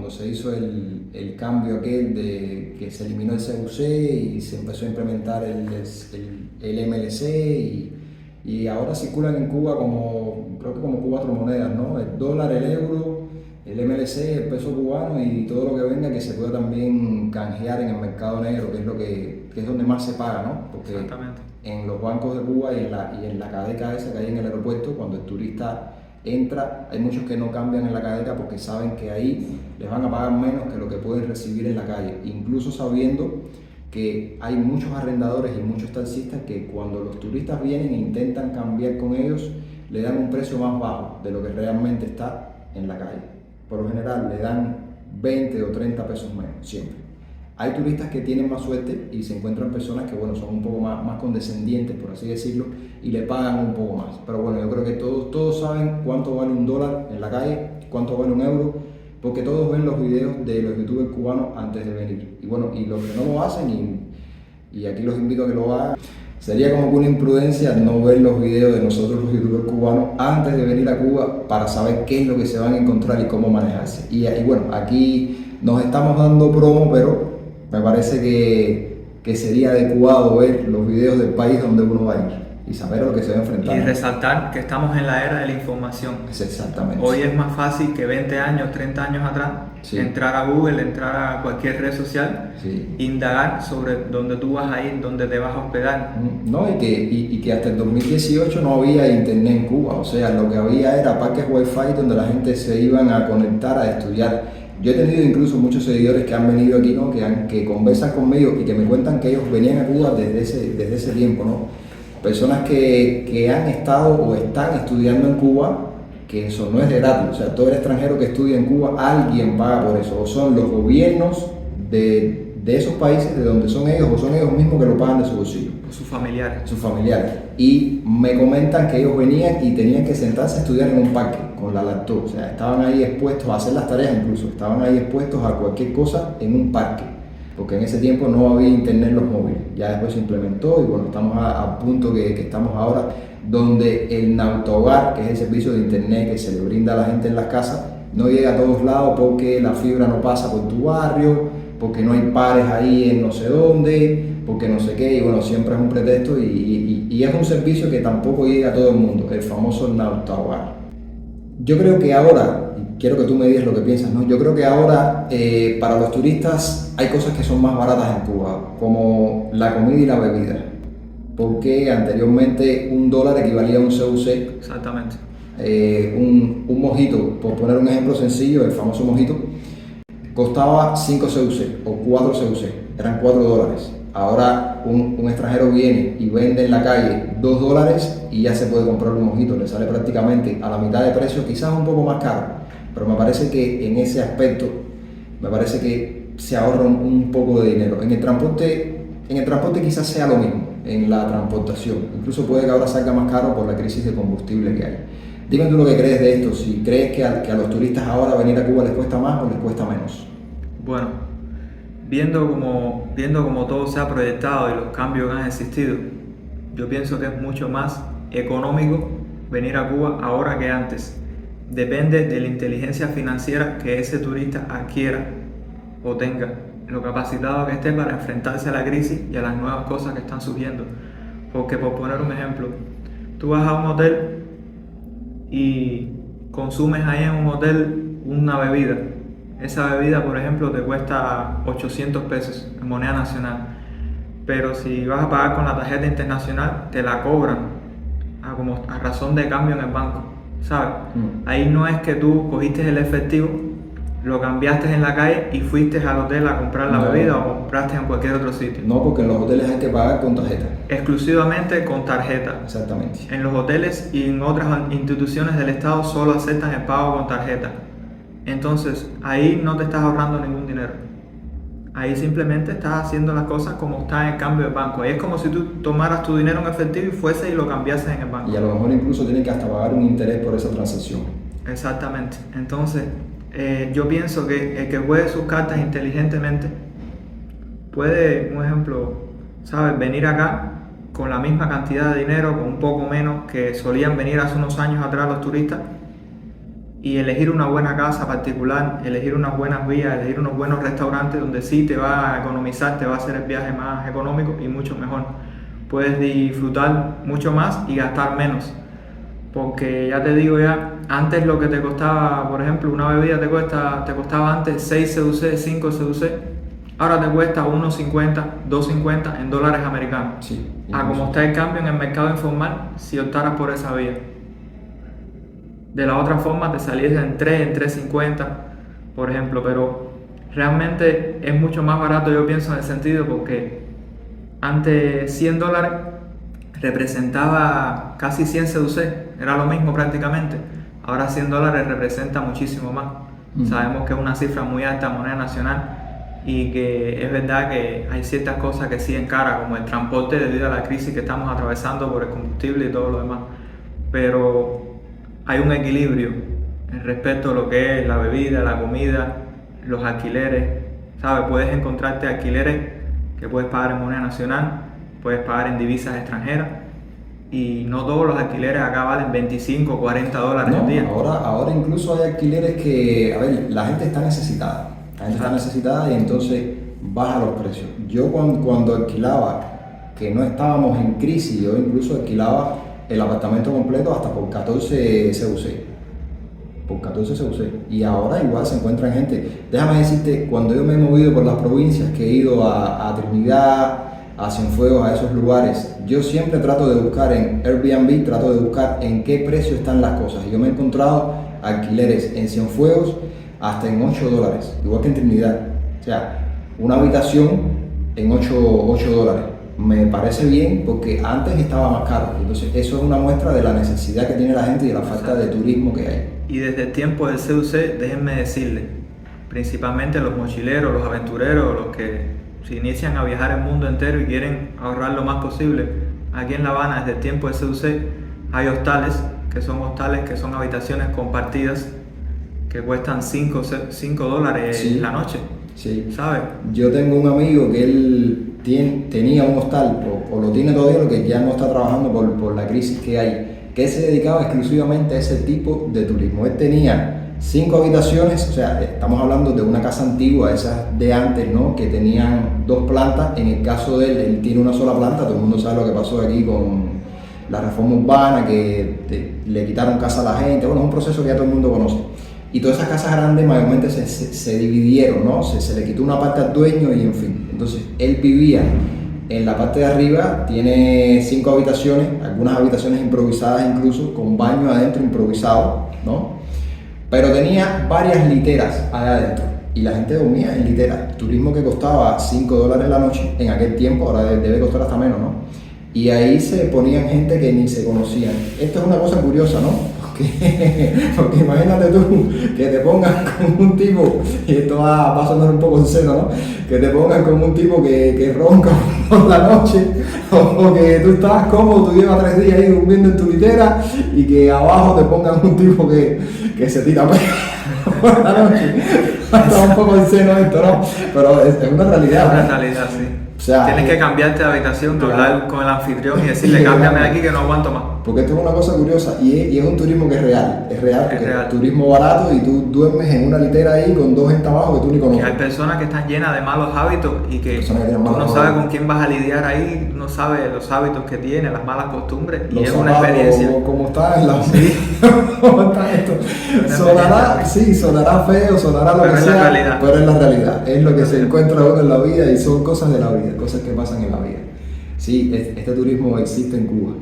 cuando se hizo el cambio aquel de que se eliminó el CUC y se empezó a implementar el MLC y ahora circulan en Cuba como, creo que como cuatro monedas, ¿no? El dólar, el euro, el MLC, el peso cubano y todo lo que venga que se pueda también canjear en el mercado negro, que es lo que es donde más se paga, ¿no? Porque Exactamente. en los bancos de Cuba y en la cadeca esa que hay en el aeropuerto, cuando el turista entra, hay muchos que no cambian en la cadeca porque saben que ahí les van a pagar menos que lo que pueden recibir en la calle, incluso sabiendo que hay muchos arrendadores y muchos taxistas que cuando los turistas vienen e intentan cambiar con ellos, le dan un precio más bajo de lo que realmente está en la calle. Por lo general le dan 20 o 30 pesos menos, siempre. Hay turistas que tienen más suerte y se encuentran personas que bueno, son un poco más condescendientes, por así decirlo, y le pagan un poco más. Pero bueno, yo creo que todos saben cuánto vale un dólar en la calle, cuánto vale un euro, porque todos ven los videos de los youtubers cubanos antes de venir. Y bueno, y los que no lo hacen, y aquí los invito a que lo hagan, sería como que una imprudencia no ver los videos de nosotros los youtubers cubanos antes de venir a Cuba para saber qué es lo que se van a encontrar y cómo manejarse. Y bueno, aquí nos estamos dando promo, pero me parece que sería adecuado ver los videos del país donde uno va a ir y saber a lo que se va a enfrentar. Y resaltar que estamos en la era de la información. Es exactamente. Hoy es más fácil que 20 años, 30 años atrás, sí, entrar a Google, entrar a cualquier red social, sí, indagar sobre dónde tú vas a ir, dónde te vas a hospedar. No, y que hasta el 2018 no había internet en Cuba, o sea, lo que había era parques wifi donde la gente se iban a conectar a estudiar. Yo he tenido incluso muchos seguidores que han venido aquí, ¿no? que conversan conmigo y que me cuentan que ellos venían a Cuba desde ese tiempo, ¿no? Personas que han estado o están estudiando en Cuba, que eso no es de gratis, o sea, todo el extranjero que estudia en Cuba, alguien paga por eso, o son los gobiernos de esos países de donde son ellos, o son ellos mismos que lo pagan de su bolsillo. Sus familiares. Sus familiares. Y me comentan que ellos venían y tenían que sentarse a estudiar en un parque con la laptop, o sea, estaban ahí expuestos a hacer las tareas incluso, estaban ahí expuestos a cualquier cosa en un parque, porque en ese tiempo no había internet en los móviles, ya después se implementó y bueno, estamos a punto que estamos ahora, donde el Nautohogar, que es el servicio de internet que se le brinda a la gente en las casas, no llega a todos lados porque la fibra no pasa por tu barrio, porque no hay pares ahí en no sé dónde, porque no sé qué, y bueno, siempre es un pretexto y es un servicio que tampoco llega a todo el mundo, el famoso Nautohogar. Yo creo que ahora, y quiero que tú me digas lo que piensas, ¿no? Yo creo que ahora para los turistas hay cosas que son más baratas en Cuba, como la comida y la bebida, porque anteriormente un dólar equivalía a un CUC. Exactamente. Un mojito, por poner un ejemplo sencillo, el famoso mojito, costaba 5 CUC o 4 CUC, eran 4 dólares. Ahora un extranjero viene y vende en la calle 2 dólares y ya se puede comprar un mojito, le sale prácticamente a la mitad de precio, quizás un poco más caro, pero me parece que en ese aspecto, me parece que se ahorra un poco de dinero. En el transporte quizás sea lo mismo, en la transportación, incluso puede que ahora salga más caro por la crisis de combustible que hay. Dime tú lo que crees de esto, si crees que a los turistas ahora venir a Cuba les cuesta más o les cuesta menos. Bueno, viendo como todo se ha proyectado y los cambios que han existido, yo pienso que es mucho más económico venir a Cuba ahora que antes. Depende de la inteligencia financiera que ese turista adquiera o tenga, lo capacitado que esté para enfrentarse a la crisis y a las nuevas cosas que están surgiendo. Porque por poner un ejemplo, tú vas a un hotel y consumes ahí en un hotel una bebida. Esa bebida, por ejemplo, te cuesta 800 pesos en moneda nacional. Pero si vas a pagar con la tarjeta internacional, te la cobran a razón de cambio en el banco, ¿sabes? Ahí no es que tú cogiste el efectivo, lo cambiaste en la calle y fuiste al hotel a comprar la bebida o compraste en cualquier otro sitio. No, porque en los hoteles hay que pagar con tarjeta. Exclusivamente con tarjeta. Exactamente. En los hoteles y en otras instituciones del Estado solo aceptan el pago con tarjeta. Entonces, ahí no te estás ahorrando ningún dinero. Ahí simplemente estás haciendo las cosas como está en el cambio de banco. Ahí es como si tú tomaras tu dinero en efectivo y fuese y lo cambiases en el banco. Y a lo mejor incluso tienes que hasta pagar un interés por esa transacción. Exactamente. Entonces, yo pienso que el que juegue sus cartas inteligentemente puede, un ejemplo, ¿sabes? Venir acá con la misma cantidad de dinero, con un poco menos que solían venir hace unos años atrás los turistas, y elegir una buena casa particular, elegir unas buenas vías, elegir unos buenos restaurantes donde sí te va a economizar, te va a hacer el viaje más económico y mucho mejor. Puedes disfrutar mucho más y gastar menos. Porque ya te digo antes lo que te costaba, por ejemplo, una bebida te costaba antes 6 CUC, 5 CUC, ahora te cuesta 1,50, 2,50 en dólares americanos. Sí, Como está el cambio en el mercado informal, si optaras por esa vía. De la otra forma te saliese en 3, en 3,50, por ejemplo, pero realmente es mucho más barato, yo pienso, en el sentido porque antes 100 dólares representaba casi 100 CUC, era lo mismo prácticamente. Ahora 100 dólares representa muchísimo más. Sabemos que es una cifra muy alta en moneda nacional y que es verdad que hay ciertas cosas que siguen caras, como el transporte debido a la crisis que estamos atravesando por el combustible y todo lo demás. Pero hay un equilibrio respecto a lo que es la bebida, la comida, los alquileres. ¿Sabes? Puedes encontrarte alquileres que puedes pagar en moneda nacional, puedes pagar en divisas extranjeras y no todos los alquileres acá valen 25 o 40 dólares al día. Ahora incluso hay alquileres que, a ver, la gente está necesitada. La gente está necesitada y entonces baja los precios. Yo cuando alquilaba, que no estábamos en crisis, yo incluso alquilaba el apartamento completo hasta por 14 CUC. Por 14 CUC. Y ahora igual se encuentran gente. Déjame decirte, cuando yo me he movido por las provincias, que he ido a Trinidad, a Cienfuegos, a esos lugares, yo siempre trato de buscar en Airbnb, trato de buscar en qué precio están las cosas. Yo me he encontrado alquileres en Cienfuegos hasta en 8 dólares, igual que en Trinidad. O sea, una habitación en 8 dólares. Me parece bien porque antes estaba más caro. Entonces eso es una muestra de la necesidad que tiene la gente y de la falta de turismo que hay. Y desde el tiempo del CUC, déjenme decirles, principalmente los mochileros, los aventureros, los que se inician a viajar el mundo entero y quieren ahorrar lo más posible, aquí en La Habana desde el tiempo del CUC hay hostales, que son habitaciones compartidas que cuestan 5 dólares Sí. la noche. Sí. ¿Sabes? Yo tengo un amigo que él tenía un hostal, o lo tiene todavía, lo que ya no está trabajando por la crisis que hay, que él se dedicaba exclusivamente a ese tipo de turismo. Él tenía 5 habitaciones, o sea, estamos hablando de una casa antigua, esas de antes, ¿no? Que tenían 2 plantas. En el caso de él tiene una sola planta. Todo el mundo sabe lo que pasó aquí con la reforma urbana, que le quitaron casa a la gente. Bueno, es un proceso que ya todo el mundo conoce. Y todas esas casas grandes mayormente se dividieron, ¿no? Se le quitó una parte al dueño y en fin. Entonces, él vivía en la parte de arriba, tiene 5 habitaciones, algunas habitaciones improvisadas incluso, con baño adentro improvisado, ¿no? Pero tenía varias literas allá adentro y la gente dormía en literas. Turismo que costaba 5 dólares la noche en aquel tiempo, ahora debe costar hasta menos, ¿no? Y ahí se ponían gente que ni se conocían. Esto es una cosa curiosa, ¿no? Porque imagínate tú que te pongan con un tipo, y esto va a sonar un poco en serio, ¿no? Que te pongan con un tipo que ronca por la noche, o que tú estás cómodo, tú llevas 3 días ahí durmiendo en tu litera y que abajo te pongan un tipo que se tira por la noche. Está un poco en serio esto, ¿no? Pero es una realidad. Es una ¿no? realidad, sí. O sea, tienes que cambiarte de habitación, claro. hablar con el anfitrión y decirle, cámbiame de aquí que no aguanto más. Porque esto es una cosa curiosa y es un turismo que es real porque real. Es turismo barato y tú duermes en una litera ahí con 2 gente abajo que tú ni Que conoces. hay personas que están llenas de malos hábitos y que Personas que tú tienen malos no sabes hábitos. con quién vas a lidiar ahí, no sabes los hábitos que tiene, las malas costumbres y Los es una zapatos, experiencia. como está en la ¿Cómo está esto? Una Sonará feo, sonará lo Pero que es la sea, realidad. pero es la realidad. Es lo que se encuentra uno en la vida y son cosas de la vida, cosas que pasan en la vida. Sí, este turismo existe en Cuba.